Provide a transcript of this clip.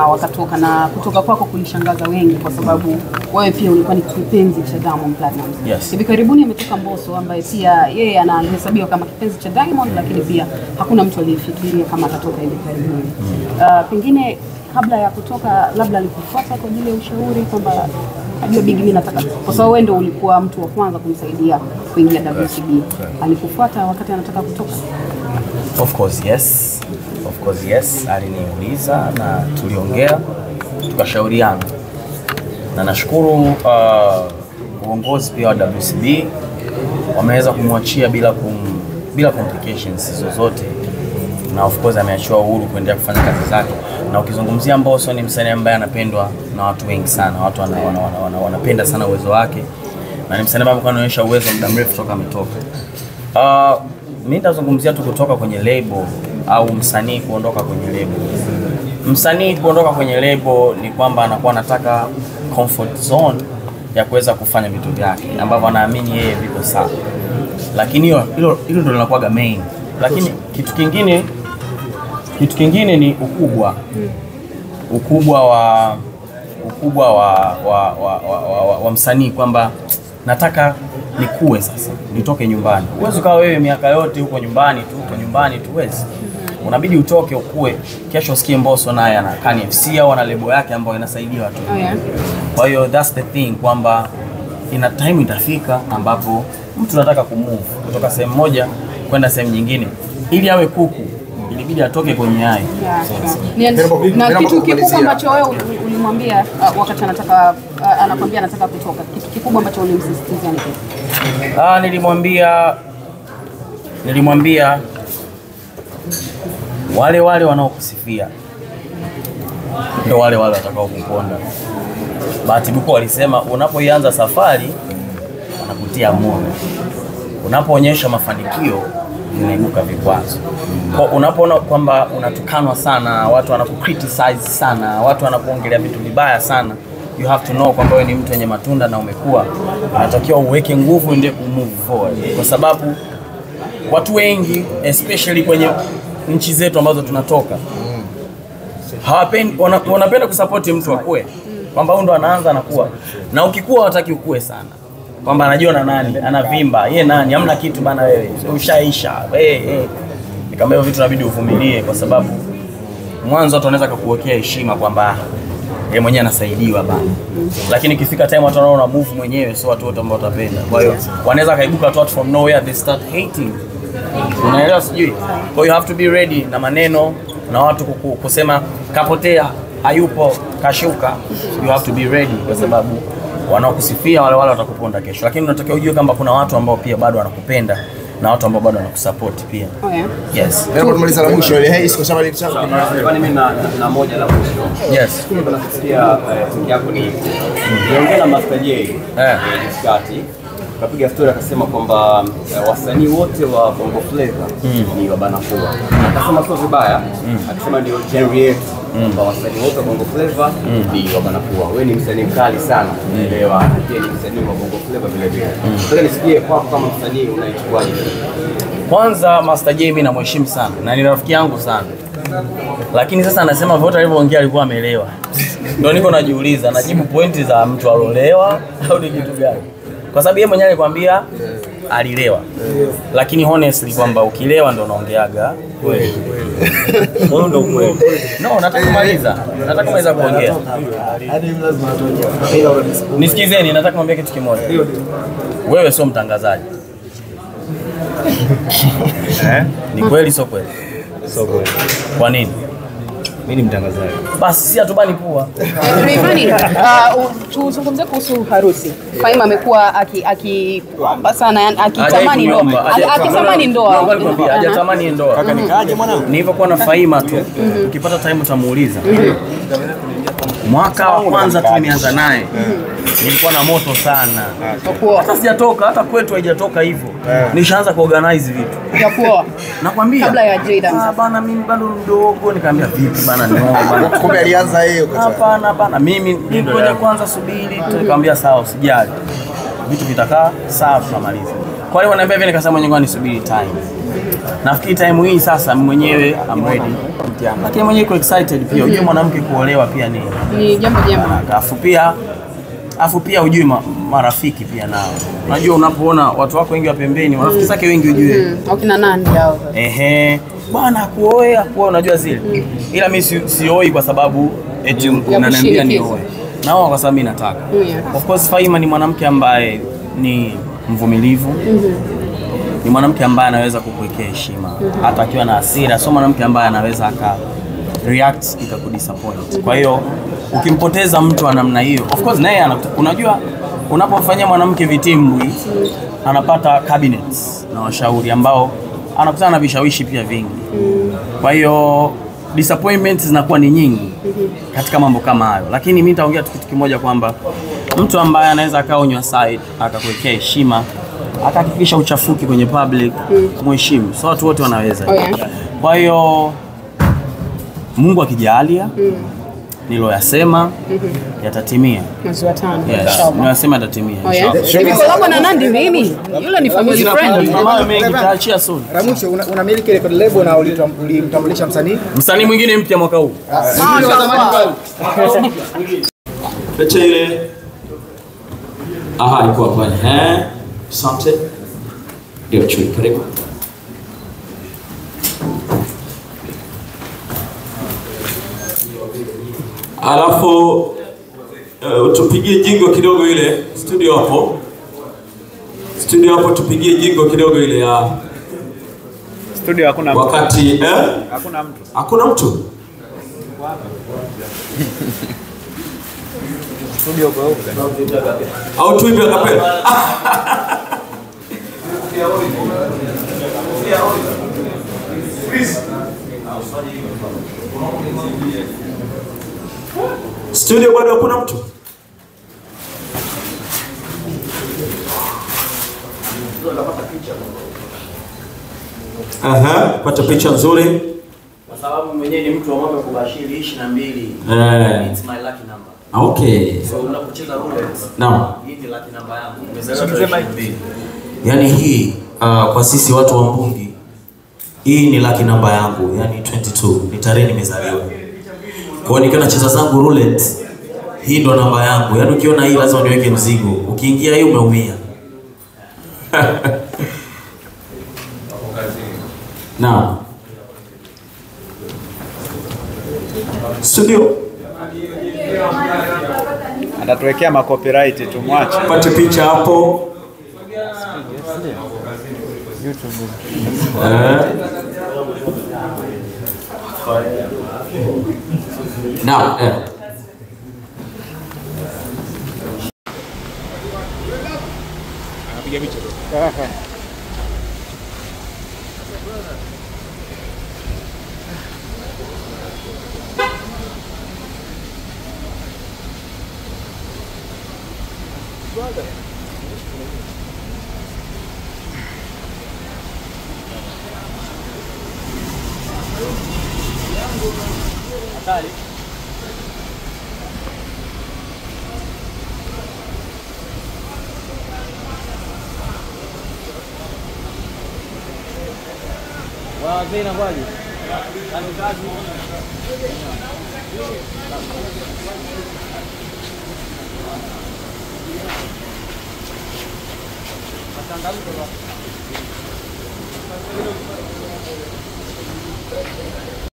wakatoka, na kutoka kwako kulishangaza wengi kwa sababu wewe pia ulikuwa ni kipenzi cha Diamond Platnumz. Yes. Hivi karibuni ametoka Mbosso ambaye pia yeye anahesabiwa kama kipenzi cha Diamond, lakini pia hakuna mtu aliyefikiria kama atatoka hivi karibuni. Pengine kabla ya kutoka labda alikufuata kwa ajili ya ushauri kwamba ajua Big mimi nataka, kwa sababu wewe ndio ulikuwa mtu wa kwanza kumsaidia kuingia WCB. Alikufuata wakati anataka kutoka? Of course yes, aliniuliza na tuliongea tukashauriana, na nashukuru uongozi pia wa WCB wameweza kumwachia bila complications zozote, na of course ameachiwa uhuru kuendelea kufanya kazi zake. Na ukizungumzia Mbosso ni msanii ambaye anapendwa na watu wengi sana, watu wanapenda sana uwezo wake, na ni msanii ambaye anaonyesha uwezo muda mrefu toka ametoka. Mimi nitazungumzia tu kutoka kwenye label au msanii kuondoka kwenye label. Msanii kuondoka kwenye label ni kwamba anakuwa anataka comfort zone ya kuweza kufanya vitu vyake ambavyo anaamini yeye viko sawa. Lakini hilo ndio linakuwa main. Lakini kitu kingine ni ukubwa wa msanii, kwamba nataka nikue sasa, nitoke nyumbani. Uwezo kawa wewe miaka yote huko nyumbani tu wezi. Unabidi utoke ukue. Kesho usikie Mbosso naye ana KFC au ana lebo yake ambayo inasaidia watu. Kwa hiyo that's the thing, kwamba ina time itafika ambapo mtu anataka kumove kutoka sehemu moja kwenda sehemu nyingine. Ili awe kuku, ilibidi atoke kwenye hayo. Na kitu kikubwa ambacho wewe ulimwambia wakati anakuambia anataka kutoka, kitu kikubwa ambacho ulimsisitizia ni kipi? Nilimwambia wale wanaokusifia ndio wale watakao kuponda. Bahati Buku walisema unapoianza safari wanakutia moyo, unapoonyesha mafanikio vinaibuka vikwazo. Kwa unapoona kwamba unatukanwa sana, watu wanakukriticize sana, watu wanakuongelea vitu vibaya sana, you have to know kwamba wewe ni mtu mwenye matunda na umekuwa, unatakiwa uweke nguvu ndio kumove forward. Kwa sababu watu wengi especially kwenye nchi zetu ambazo tunatoka wanapenda kusupport mtu akue, kwamba huyo ndo anaanza anakuwa, na ukikua hataki ukue sana, kwamba anajiona nani, anavimba yeye nani, hamna kitu bana, wewe ushaisha. Kama hivyo vitu inabidi uvumilie, kwa sababu mwanzo watu wanaweza kukuwekea heshima kwamba yeye mwenyewe anasaidiwa bana, lakini ikifika time watu wanaona move mwenyewe, sio watu wote ambao watapenda. Kwa hiyo wanaweza kaibuka watu from nowhere, they start hating. Unaelewa sijui? Kwa hiyo you have to be ready na maneno na watu kusema kapotea, hayupo, kashuka. You have to be ready, kwa sababu wanaokusifia wale watakuponda kesho. Lakini unatakiwa ujue kwamba kuna watu ambao pia bado wanakupenda na watu ambao bado wanakusupport pia. Yes. Ndio tumaliza la mwisho ile hii kwa ile kitu. Kwani mimi na moja la mwisho. Yes. Tunasikia tiki yako ni niongea na Master J. Skati. Kapiga story akasema kwamba wasanii wote wa Bongo Flava ni wabanafua. Akasema sio vibaya, akasema ndio genre yetu. Kwa wasanii wote wa Bongo Flava ni wabanafua. Wewe ni msanii mkali sana, unaelewa? Pia ni msanii wa Bongo Flava vile vile. Nataka nisikie kwako kama msanii unaichukuaje? Kwanza Master J mimi namheshimu sana na ni rafiki yangu sana. Lakini sasa anasema vote alivyoongea alikuwa ameelewa. Ndio niko najiuliza, najibu pointi za mtu alolewa au ni kitu gani? Kwa sababu yeye mwenyewe alikwambia alilewa. Lakini honestly kwamba ukilewa ndio unaongeaga kweli. Ndio kweli. No, nataka kumaliza kuongea. Nisikizeni, nataka kumwambia kitu kimoja. Wewe sio mtangazaji. Ni kweli sio kweli? Sio kweli. Kwa nini? Mimi ni mtangazaji. Basi si atubani pua. Rayvanny, tuzungumzie kuhusu harusi. Faima amekuwa akiomba sana, akitamani ndoa. Akitamani ndoa. Hajatamani ndoa. Kaka nikaje mwanangu? Nilivyokuwa na Faima tu, ukipata time utamuuliza. Mwaka wa kwanza tumeanza naye. Nilikuwa na moto sana. Hata sijatoka, hata kwetu haijatoka hivyo. Nishaanza kuorganize vitu. Ya kuoa. Nakwambia. Kabla ya Jaydan. Bana mimi bado mdogo, nikamwambia vipi bana ndoa bana. Kumbe alianza yeye huko. Hapana bana, mimi ngoja kwanza subiri. Nikamwambia sawa, usijali. Vitu vitakaa sawa, tunamaliza. Kwa hiyo wananiambia hivi, nikasema nyingine nisubiri time. Nafikiri time hii sasa mwenyewe I'm ready. Lakini mwenyewe iko excited pia. Unajua mwanamke kuolewa pia ni jambo jema. Afu pia ujue marafiki pia nao. Unajua unapoona watu wako wengi wa pembeni, marafiki zake wengi ujue. Wakina Nandi hao. Bwana kuoa unajua zile. Ila mimi sioi kwa sababu eti unaniambia nioe. Nao kwa sababu mimi nataka. Of course Faima ni mwanamke ambaye ni mvumilivu. Ni mwanamke ambaye anaweza kukuwekea heshima hata akiwa na hasira. Sio mwanamke ambaye anaweza aka react ikakudisappoint. Kwa hiyo ukimpoteza mtu wa namna hiyo, of course naye unajua unapomfanyia mwanamke vitimbwi anapata cabinets na washauri ambao anakutana na vishawishi pia vingi. Kwa hiyo disappointments zinakuwa ni nyingi katika mambo kama hayo. Lakini mimi nitaongea kitu kimoja kwamba mtu ambaye anaweza akawa on your side akakuwekea heshima, akahakikisha uchafuki kwenye public, muheshimu. So watu wote wanaweza. Kwa hiyo Mungu akijalia niloyasema yatatimia. Mwezi wa 5 inshallah. Ninasema yatatimia inshallah. Niko lako na Nandi mimi. Yule ni family friend. Mama mengi taachia soon. Ramusho unamiliki record label na ulimtambulisha msanii mwingine mpya mwaka huu. Lecha ile. Iko hapa. Asante. Ndio chui karibu. Alafu tupigie jingo kidogo ile studio hapo. Tupigie jingo kidogo ile ya studio. Hakuna mtu. Wakati hakuna mtu. Hakuna mtu. Studio kwa huko. Au tuimbe kapela. Studio bado hakuna mtu. Pata picha nzuri. Kwa sababu mwenyewe ni mtu wa mambo kubashiri 22. It's my lucky number. Okay. So unapocheza roulette. Naam. Hii ni lucky number yangu. Nimezaliwa 22. Yaani hii kwa sisi watu wa Mbungi hii ni lucky number yangu, yani 22. Ni tarehe nimezaliwa. Kwa hiyo nikiona cheza zangu roulette, hii ndo namba yangu. Yaani ukiona hii lazima niweke mzigo. Ukiingia hii umeumia. Naam. Studio. Atatuwekea ma copyright tumwache. Pate picha hapo. YouTube. Naam. Anapiga picha tu. Hatari. Wazee na kwaje? Kazi. Matangazo.